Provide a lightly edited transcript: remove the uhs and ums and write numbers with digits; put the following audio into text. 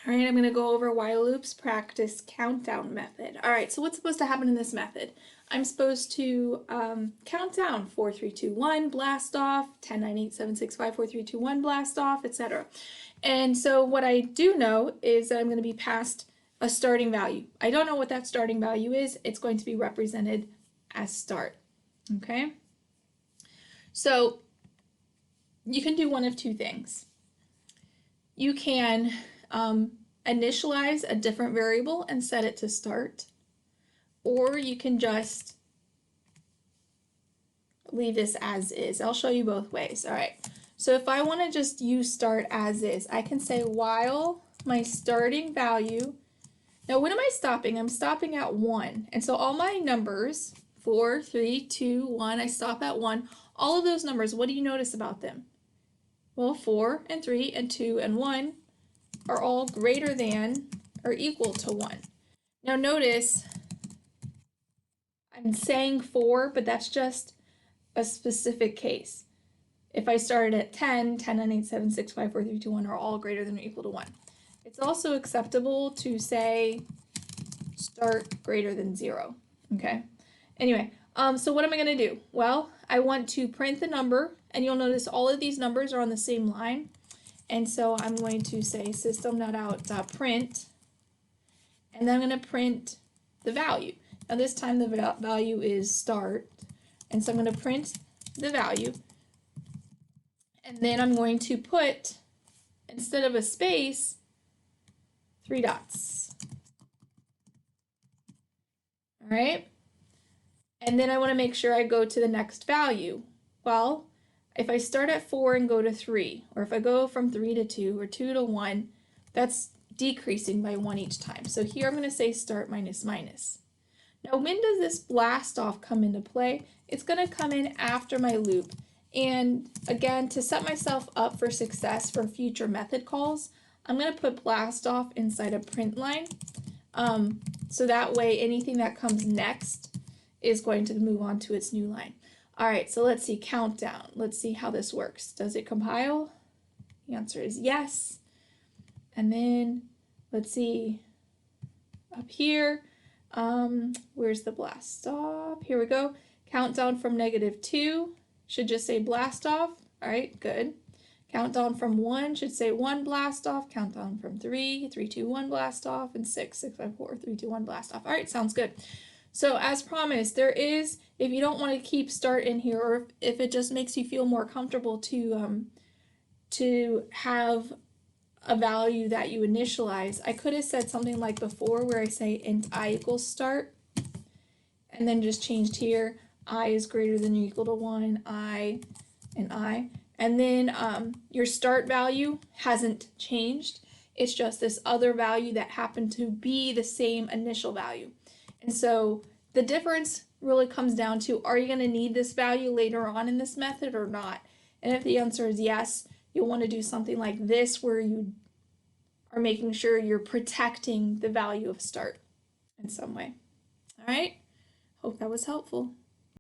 All right, I'm going to go over whileLoopsPractice countdown method. All right, so what's supposed to happen in this method? I'm supposed to count down 4, 3, 2, 1, blast off, 10, 9, 8, 7, 6, 5, 4, 3, 2, 1, blast off, etc. And so what I do know is that I'm going to be passed a starting value. I don't know what that starting value is. It's going to be represented as start. Okay? So you can do one of two things. You can initialize a different variable and set it to start, or you can just leave this as is. I'll show you both ways. All right, so if I want to just use start as is, I can say while my starting value, now when am I stopping? I'm stopping at 1, and so all my numbers, 4, 3, 2, 1, I stop at 1. All of those numbers, what do you notice about them? Well, 4 and 3 and 2 and 1 are all greater than or equal to 1. Now notice I'm saying 4, but that's just a specific case. If I started at 10, 10, 9, 8, 7, 6, 5, 4, 3, 2, 1 are all greater than or equal to 1. It's also acceptable to say start greater than 0. Okay. Anyway, so what am I going to do? Well, I want to print the number, and you'll notice all of these numbers are on the same line. And so I'm going to say system.out.print, and then I'm going to print the value. Now this time the value is start, and so I'm going to print the value, and then I'm going to put, instead of a space, 3 dots. All right? And then I want to make sure I go to the next value. Well, if I start at 4 and go to 3, or if I go from 3 to 2 or 2 to 1, that's decreasing by 1 each time. So here I'm going to say start minus minus. Now when does this blast off come into play? It's going to come in after my loop. And again, to set myself up for success for future method calls, I'm going to put blast off inside a print line. So that way anything that comes next is going to move on to its new line. All right, so let's see, countdown. Let's see how this works. Does it compile? The answer is yes. And then let's see up here, where's the blast off? Here we go. Countdown from -2 should just say blast off. All right, good. Countdown from 1 should say 1 blast off. Countdown from 3, 3, 2, 1 blast off, and 6, 6, 5, 4, 3, 2, 1 blast off. All right, sounds good. So as promised, there is, if you don't want to keep start in here, or if it just makes you feel more comfortable to have a value that you initialize, I could have said something like before where I say int I equals start, and then just changed here, I is greater than or equal to 1, I, and I. And then your start value hasn't changed. It's just this other value that happened to be the same initial value. And so the difference really comes down to, are you going to need this value later on in this method or not? And if the answer is yes, you'll want to do something like this where you are making sure you're protecting the value of start in some way. All right, hope that was helpful.